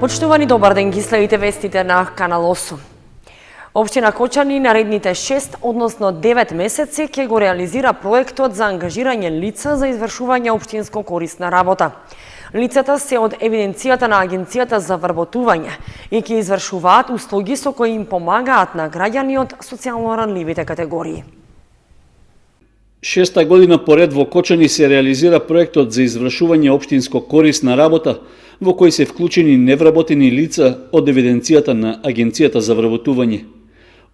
Почитувани, добар ден, ги следите вестите на Канал 8. Општина Кочани наредните 6, односно 9 месеци ќе го реализира проектот за ангажирање лица за извршување општинско корисна работа. Лицата се од евиденцијата на Агенцијата за вработување и ќе извршуваат услуги со кои им помагаат на граѓани од социјално ранливите категории. Шеста година поред во Кочани се реализира проектот за извршување општинско корисна работа, во кој се вклучени невработени лица од евиденцијата на Агенцијата за вработување.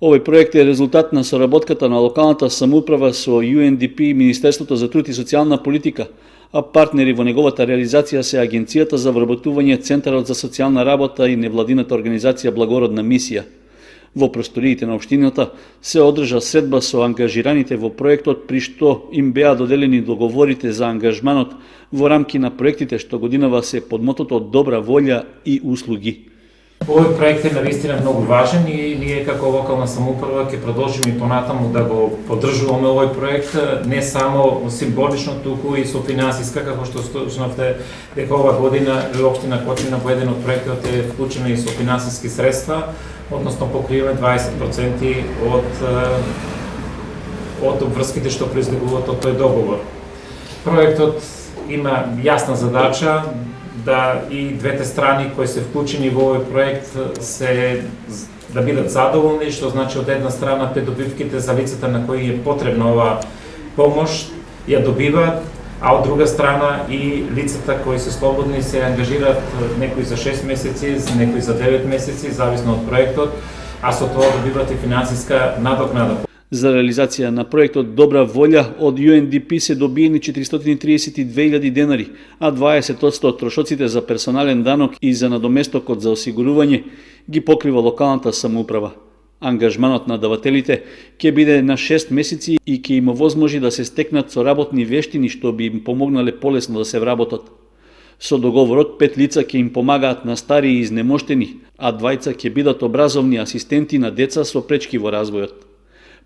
Овој проект е резултат на соработката на локалната самоуправа со UNDP, Министерството за труд и социјална политика, а партнери во неговата реализација се Агенцијата за вработување, Центарот за социјална работа и невладината организација Благородна мисија. Во просториите на општината се одржа средба со ангажираните во проектот, при што им беа доделени договорите за ангажманот во рамки на проектите што годинава се под мотото добра волја и услуги. Овој проект е навистина многу важен и ние како локална самоуправа ќе продолжиме и понатаму да го поддржуваме овој проект, не само символично, туку и со финансиска, како што слушнавте дека ова година општина Кочани во еден од проектот е вклучена и со финансиски средства, односно покриваме 20% од обврските што произлегуваат од тој договор. Проектот има јасна задача да и двете страни кои се вклучени во овој проект да бидат задоволни, што значи од една страна придобивките за лицата на кои е потребна оваа помош ја добиваат, а од друга страна и лицата кои се слободни се ангажираат, некои за 6 месеци, некои за 9 месеци, зависно од проектот, а со тоа добиваат и финансиска надокнада. За реализација на проектот Добра волја од UNDP се добиени 432.000 денари, а 20% од трошоците за персонален данок и за надоместокот за осигурување ги покрива локалната самоуправа. Ангажманот на давателите ќе биде на 6 месеци и ќе им овозможи да се стекнат со работни вештини што би им помогнале полесно да се вработат. Со договорот 5 лица ќе им помагаат на стари и изнемоштени, а 2 ќе бидат образовни асистенти на деца со пречки во развојот.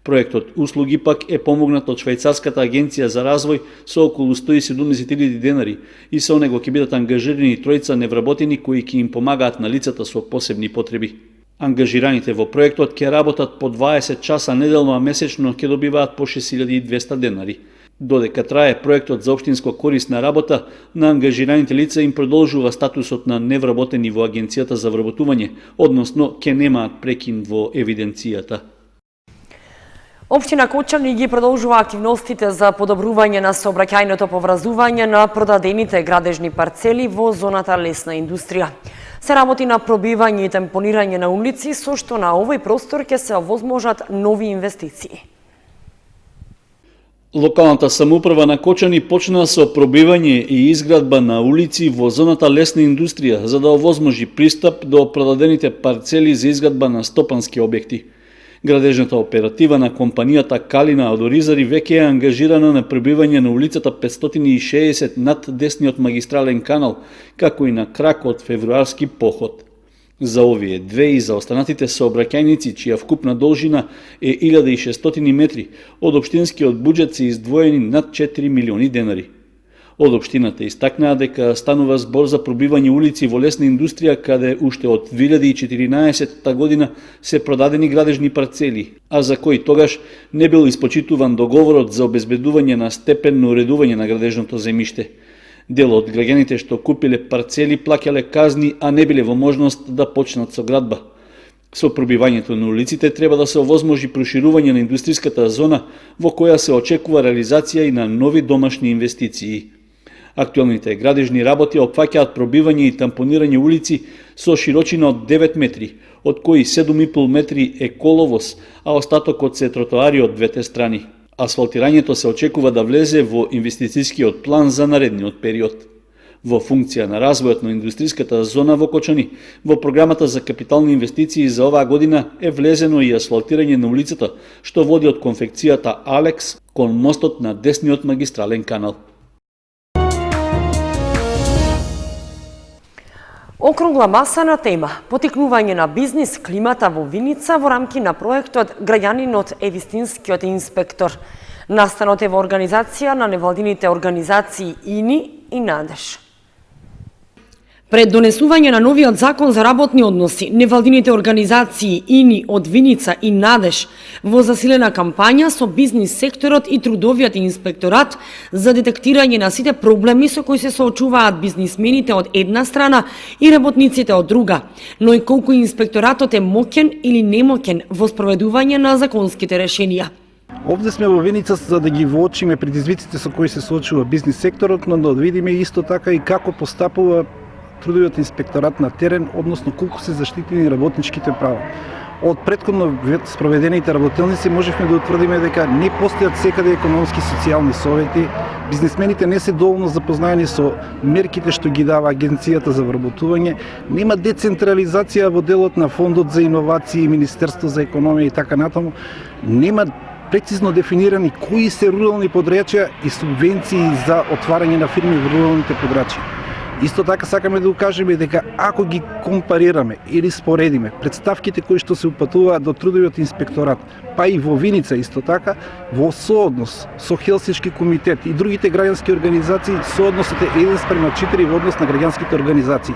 Проектот услуги пак е помогнат од Швајцарската агенција за развој со околу 170.000 денари и со него ќе бидат ангажирани 3 невработени кои ќе им помагаат на лицата со посебни потреби. Ангажираните во проектот ќе работат по 20 часа неделно, а месечно ќе добиваат по 6.200 денари. Додека трае проектот за општинско корисна работа, на ангажираните лица им продолжува статусот на невработени во Агенцијата за вработување, односно ќе немаат прекин во евиденцијата. Општина Кочани ги продолжува активностите за подобрување на сообраќајното поврзување на продадените градежни парцели во зоната лесна индустрија. Се работи на пробивање и тампонирање на улици, со што на овој простор ќе се овозможат нови инвестиции. Локалната самоуправа на Кочани почна со пробивање и изградба на улици во зоната лесна индустрија за да овозможи пристап до продадените парцели за изградба на стопански објекти. Градежната оператива на компанијата Калина од Оризари веќе е ангажирана на пробивање на улицата 560 над десниот магистрален канал, како и на крак од февруарски поход. За овие две и за останатите сообраќајници, чија вкупна должина е 1600 метри, од општинскиот буџет се издвоени над 4 милиони денари. Од општината истакнаа дека станува збор за пробивање улици во лесна индустрија, каде уште од 2014 година се продадени градежни парцели, а за кои тогаш не бил испочитуван договорот за обезбедување на степенно уредување на градежното земјиште. Дел од граѓаните што купиле парцели плаќале казни, а не биле во можност да почнат со градба. Со пробивањето на улиците треба да се овозможи проширување на индустријската зона, во која се очекува реализација и на нови домашни инвестиции. Актуелните градежни работи опфаќаат пробивање и тампонирање улици со широчина од 9 метри, од кои 7,5 метри е коловоз, а остатокот се тротоари од двете страни. Асфалтирањето се очекува да влезе во инвестицијскиот план за наредниот период. Во функција на развојот на индустријската зона во Кочани, во програмата за капитални инвестиции за оваа година е влезено и асфалтирање на улицата, што води од конфекцијата Алекс кон мостот на десниот магистрален канал. Округла маса на тема потикнување на бизнис климата во Виница во рамки на проектот Граѓанинот е вистинскиот инспектор. Настанот е во организација на невладините организации ИНИ и Надеж. Пред донесување на новиот закон за работни односи, невладините организации ИНИ од Виница и Надеж во засилена кампања со бизнис секторот и трудовиот инспекторат за детектирање на сите проблеми со кои се соочуваат бизнисмените од една страна и работниците од друга, но и колку инспекторатот е моќен или немоќен во спроведување на законските решенија. Овде сме во Виница за да ги воочиме предизвиците со кои се соочува бизнис секторот, но да видиме исто така и како постапува трудовиот инспекторат на терен, односно колку се заштитени работничките права. Од претходно спроведените работелници можевме да утврдиме дека не постојат секаде економски и социјални совети, бизнисмените не се доволно запознаени со мерките што ги дава Агенцијата за вработување, нема децентрализација во делот на Фондот за иновации, Министерство за економија и така натаму, нема прецизно дефинирани кои се рурални подрачја и субвенции за отварање на фирми во руралните подрачја. Исто така сакаме да укажеме дека ако ги компарираме или споредиме представките кои што се упатуваат до трудовиот инспекторат, па и во Виница исто така, во сооднос со Хелсиншки комитет и другите граѓански организации, соодносот е 1:4 во однос на граѓанските организации.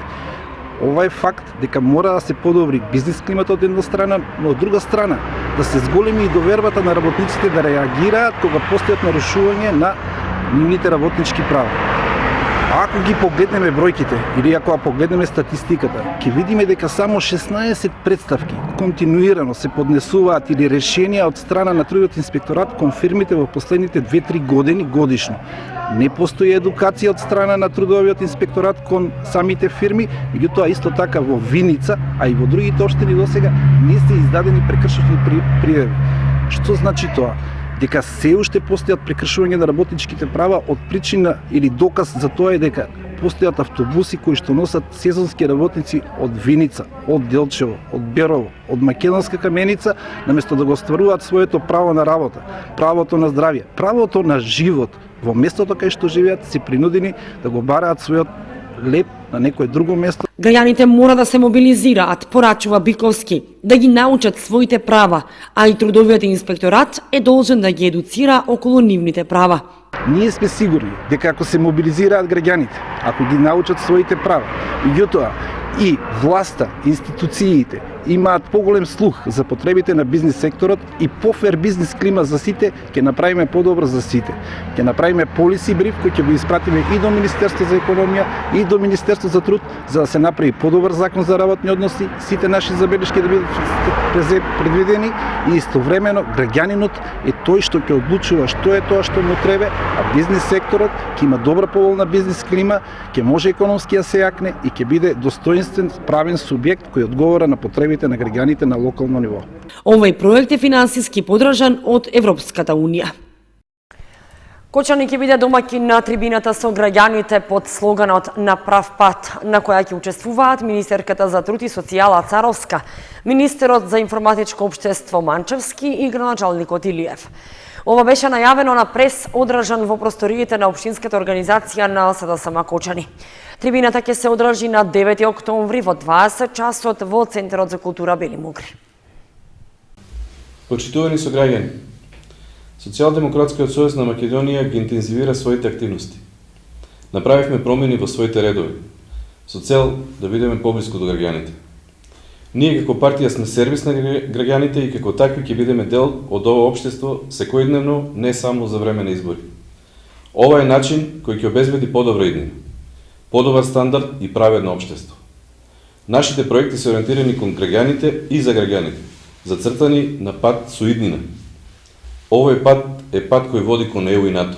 Ова е факт дека мора да се подобри бизнис климатот од една страна, но од друга страна да се зголеми и довербата на работниците да реагираат кога постојат нарушување на нивните работнички права. Ако ги погледнеме бројките или ако погледнеме статистиката, ќе видиме дека само 16 представки континуирано се поднесуваат или решенија од страна на трудовиот инспекторат кон фирмите во последните 2-3 години годишно. Не постои едукација од страна на трудовиот инспекторат кон самите фирми, меѓутоа исто така во Виница, а и во другите општини досега не се издадени прекршителни пријави. Што значи тоа? Дека се уште постојат прекршување на работничките права од причина или доказ за тоа е дека постојат автобуси кои што носат сезонски работници од Виница, од Делчево, од Берово, од Македонска Каменица, наместо да го остваруваат своето право на работа, правото на здравје, правото на живот во местото кај што живеат, се принудени да го бараат својот леп на некое друго место. Граѓаните мора да се мобилизираат, порачува Биковски, да ги научат своите права, а и трудовиот инспекторат е должен да ги едуцира околу нивните права. Ние сме сигурни дека ако се мобилизираат граѓаните, ако ги научат своите права, меѓутоа и власта, институциите имаат поголем слух за потребите на бизнис секторот и пофер бизнис клима за сите, ќе направиме подобро за сите. Ќе направиме полиси бриф кој ќе го испратиме и до Министерство за економија и до Министерство за труд за да се направи подобар закон за работни односи, сите наши забелешки да бидат предвидени и истовремено граѓанинот е тој што ќе одлучува што е тоа што му треба, а бизнис секторот ќе има добра поволна бизнис клима, ќе може економски да се јакне и ќе биде достоинствен правен субјект кој одговара на потребите на граѓаните на локално ниво. Овој проект е финансиски подржан од Европската унија. Кочани ќе биде домаќин на трибината со граѓаните под слоганот "На прав пат", на која ќе учествуваат министерката за труд и социјала Царовска, министерот за информатичко општество Манчевски и граначалникот Илиев. Ова беше најавено на прес одржан во просториите на општинската организација на СДСМ Кочани. Трибината ќе се одржи на 9 октомври во 20 часот во Центарот за култура Бели Мугри. Почитувани сограѓани, Социјалдемократскиот сојуз на Македонија ги интензивира своите активности. Направивме промени во своите редови, со цел да бидеме поблиску до граѓаните. Ние како партија сме сервис на граѓаните и како такви ќе бидеме дел од ова општество секојдневно, не само за време на избори. Ова е начин кој ќе обезбеди подобра иднина, подобар стандард и праведно општество. Нашите проекти се ориентирани кон граѓаните и за граѓаните, зацртани на пат со иднина. Овој пат е пат кој води кон ЕУ и НАТО.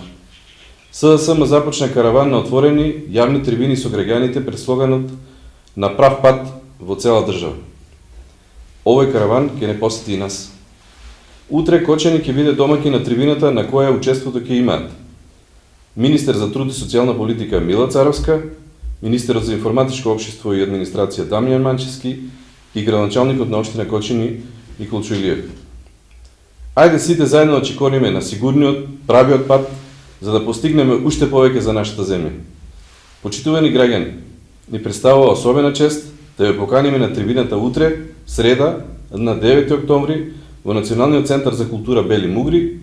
СДСМ започна караван на отворени јавни трибини со граѓаните пред слоганот "На прав пат" во цела држава. Овој караван ќе не посети и нас. Утре Кочани ќе биде домаќин на трибината на која учеството ќе имаат министер за труд и социјална политика Мила Царовска, министерот за информатичко општество и администрација Дамјан Манчевски и градоначалникот на општина Кочани Николчо Илиев. Ајде сите заедно да чекориме на сигурниот, правиот пат, за да постигнеме уште повеќе за нашата земја. Почитувани граѓани, ни представува особена чест да ја поканиме на трибината утре, среда, на 9 октомври, во Националниот центар за култура Бели Мугри,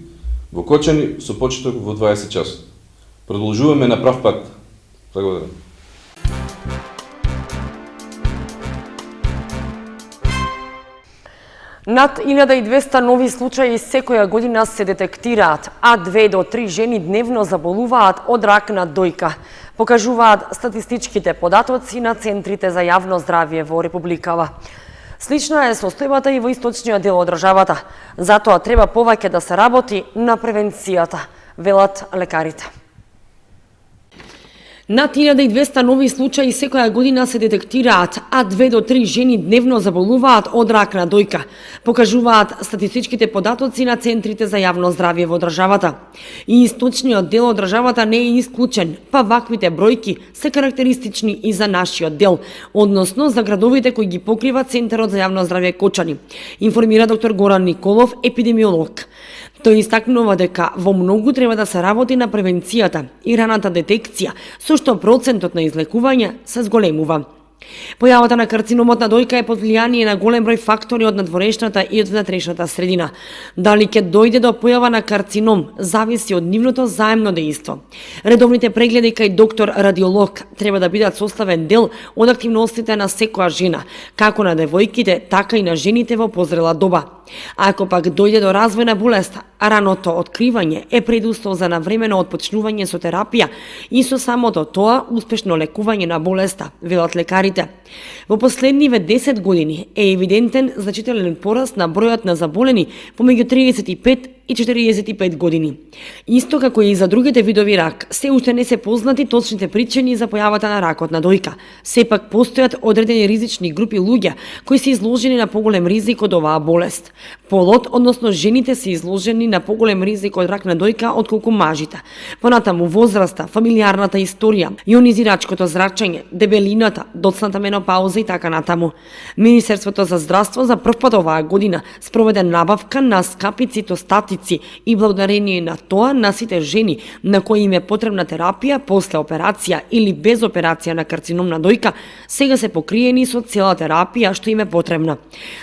во Кочани, со почеток во 20 часот. Продолжуваме на прав пат. Благодарам. Над 1200 нови случаи секоја година се детектираат, а 2 до 3 жени дневно заболуваат од рак на дојка, покажуваат статистичките податоци на центрите за јавно здравје во Републикава. Слична е состојбата и во источниот дел од државата, затоа треба повеќе да се работи на превенцијата, велат лекарите. Над 1200 нови случаи секоја година се детектираат, а 2 до 3 жени дневно заболуваат од рак на дојка, покажуваат статистичките податоци на центрите за јавно здравје во државата. И источниот дел од државата не е исклучен, па ваквите бројки се карактеристични и за нашиот дел, односно за градовите кои ги покрива Центарот за јавно здравје Кочани, информира доктор Горан Николов, епидемиолог. Тој истакнува дека во многу треба да се работи на превенцијата и раната детекција, со што процентот на излекување се зголемува. Појавата на карциномот на дојка е под влијание на голем број фактори од надворешната и од внатрешната средина. Дали ќе дојде до појава на карцином зависи од нивното заемно дејство. Редовните прегледи кај доктор радиолог треба да бидат составен дел од активностите на секоја жена, како на девојките, така и на жените во позрела доба. Ако пак дојде до развој на болест, раното откривање е предуслов за навремено отпочнување со терапија и со самото тоа успешно лекување на болеста, велат лекарите. Во последниве 10 години е евидентен значителен пораст на бројот на заболени помеѓу 35 и 45 години. Исто како и за другите видови рак, се уште не се познати точните причини за појавата на ракот на дојка. Сепак постојат одредени ризични групи луѓе кои се изложени на поголем ризик од оваа болест. Полот, односно жените, се изложени на поголем ризик од рак на дојка отколку мажите. Понатаму возраста, фамилијарната историја, ионизирачкото зрачење, дебелината, доцната менопауза и така натаму. Министерството за здравство за прв пат оваа година спроведе набавка на скапи цитостати и благодарение на тоа на сите жени на кои им е потребна терапија после операција или без операција на карцином на дојка, сега се покриени со цела терапија што им е потребна.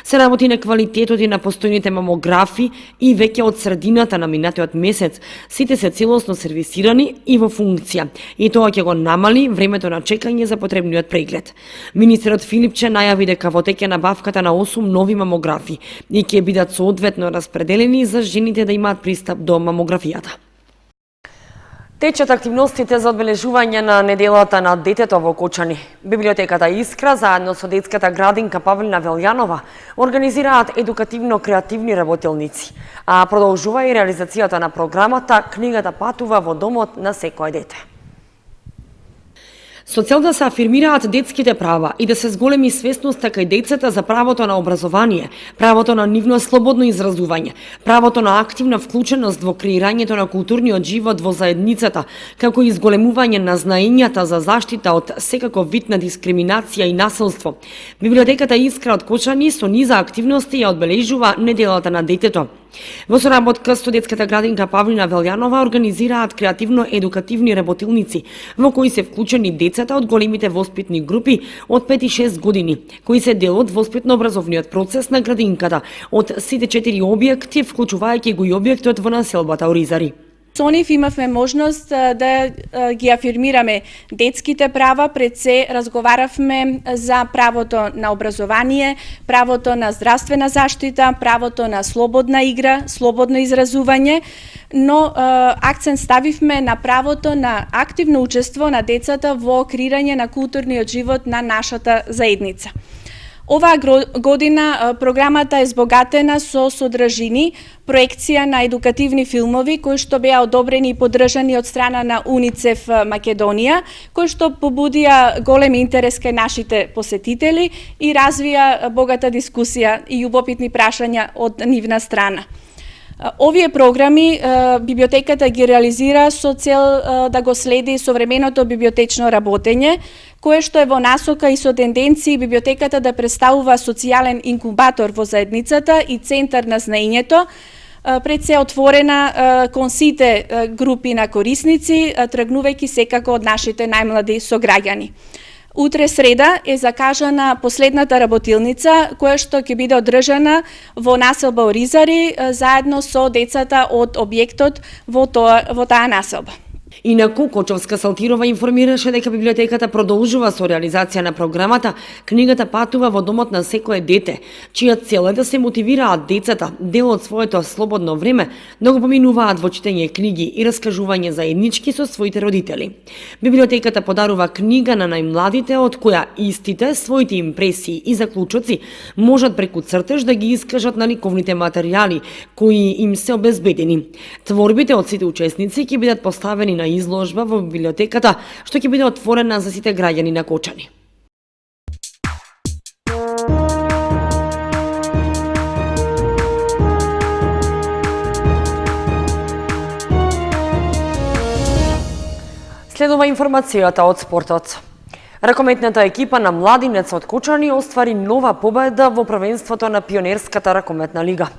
Се работи на квалитетот и на постојните мамографи и веќе од средината на минатиот месец сите се целосно сервисирани и во функција, и тоа ќе го намали времето на чекање за потребниот преглед. Министерот Филипче најави дека во тек е набавката на 8 нови мамографи и ќе бидат соодветно распределени за жените да имаат пристап до мамографијата. Течат активностите за одбележување на неделата на детето во Кочани. Библиотеката Искра заедно со детската градинка Павлина Велјанова организираат едукативно-креативни работилници, а продолжува и реализацијата на програмата Книгата патува во домот на секое дете. Со цел да се афирмираат детските права и да се зголеми свесноста кај децата за правото на образование, правото на нивно слободно изразување, правото на активна вклученост во креирањето на културниот живот во заедницата, како и зголемување на знаењата за заштита од секаков вид на дискриминација и насилство. Библиотеката Искра од Кочани со низа активности ја одбележува неделата на детето. Во соработка со детската градинка Павлина Велјанова организираат креативно-едукативни работилници во кои се вклучени децата од големите воспитни групи од 5 и 6 години, кои се дел од воспитно-образовниот процес на градинката од сите 4 објекти, вклучувајќи го и објектот во населбата Оризари. Со нив имавме можност да ги афирмираме детските права, пред се разговаравме за правото на образование, правото на здравствена заштита, правото на слободна игра, слободно изразување, но акцент ставивме на правото на активно учество на децата во креирање на културниот живот на нашата заедница. Оваа година програмата е збогатена со содржини, проекција на едукативни филмови кои што беа одобрени и поддржани од страна на УНИЦЕФ Македонија, кои што побудија голем интерес кај нашите посетители и развија богата дискусија и љубопитни прашања од нивна страна. Овие програми библиотеката ги реализира со цел да го следи современото библиотечно работење, кое што е во насока и со тенденции библиотеката да представува социјален инкубатор во заедницата и центар на знаењето, пред се отворена кон сите групи на корисници, тргнувајќи секако од нашите најмлади сограѓани. Утре среда е закажана последната работилница, која што ќе биде одржана во населба Оризари заедно со децата од објектот во таа населба. Инаку, Кочовска Салтирова информираше дека библиотеката продолжува со реализација на програмата Книгата патува во домот на секое дете, чија цел е да се мотивираат децата дел од своето слободно време да го поминуваат во читање книги и раскажување заеднички со своите родители. Библиотеката подарува книга на најмладите од која истите своите импресии и заклучоци можат преку цртеж да ги искажат на ликовните материјали кои им се обезбедени. Творбите од сите учесници ќе бидат поставени на изложба во библиотеката, што ќе биде отворена за сите граѓани на Кочани. Следува информацијата од спортот. Ракометната екипа на Младинец од Кочани оствари нова победа во првенството на Пионерската ракометна лига.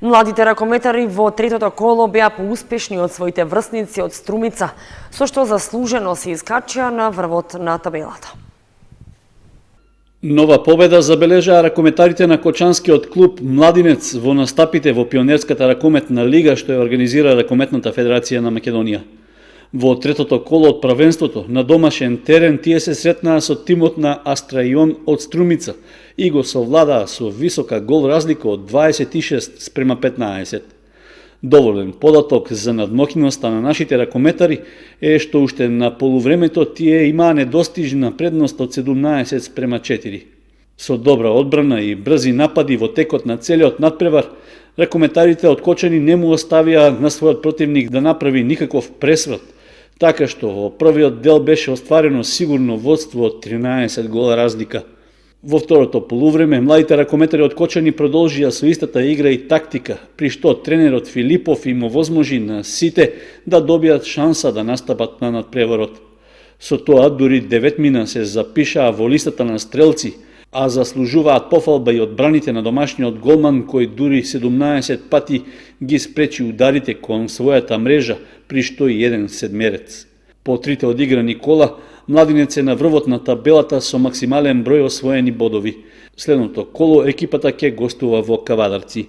Младите ракометари во третото коло беа поуспешни од своите врсници од Струмица, со што заслужено се искачија на врвот на табелата. Нова победа забележаа ракометарите на Кочанскиот клуб Младинец во настапите во Пионерската ракометна лига што ја организира Ракометната федерација на Македонија. Во третото коло од првенството на домашен терен тие се сретнаа со тимот на Астраион од Струмица и го совладаа со висока гол разлика од 26:15. Доволен податок за надмокиноста на нашите ракометари е што уште на полувремето тие имаа недостижна предност од 17:4. Со добра одбрана и брзи напади во текот на целиот надпревар, ракометарите од Кочани не му оставија на својот противник да направи никаков пресврат, така што во првиот дел беше остварено сигурно водство од 13 гола разлика. Во второто полувреме, младите ракометари од Кочани продолжија со истата игра и тактика, при што тренерот Филипов им овозможи на сите да добијат шанса да настапат на надпреварот. Со тоа дури 9 мина се запишаа во листата на стрелци, а заслужуваат пофалба и од браните на домашниот голман кој дури 17 пати ги спречи ударите кон својата мрежа, при што и еден седмерец. По трите одиграни кола, Младинец е на врвот на табелата со максимален број освоени бодови. Следното коло екипата ќе гостува во Кавадарци.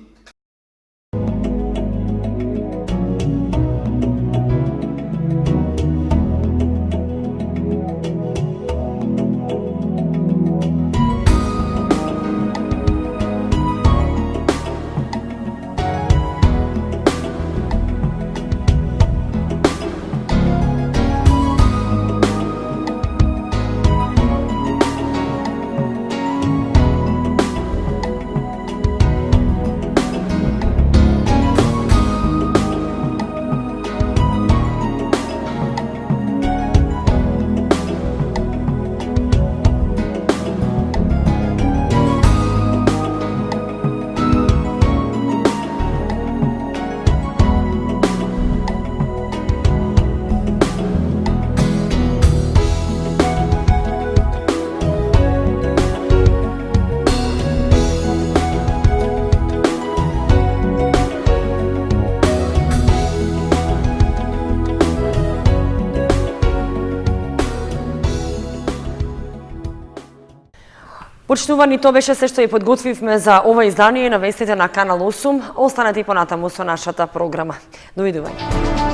Почитувани, тоа беше се што ја подготвивме за ова издание на вестите на Канал 8. Останете и понатаму со нашата програма. Довидување.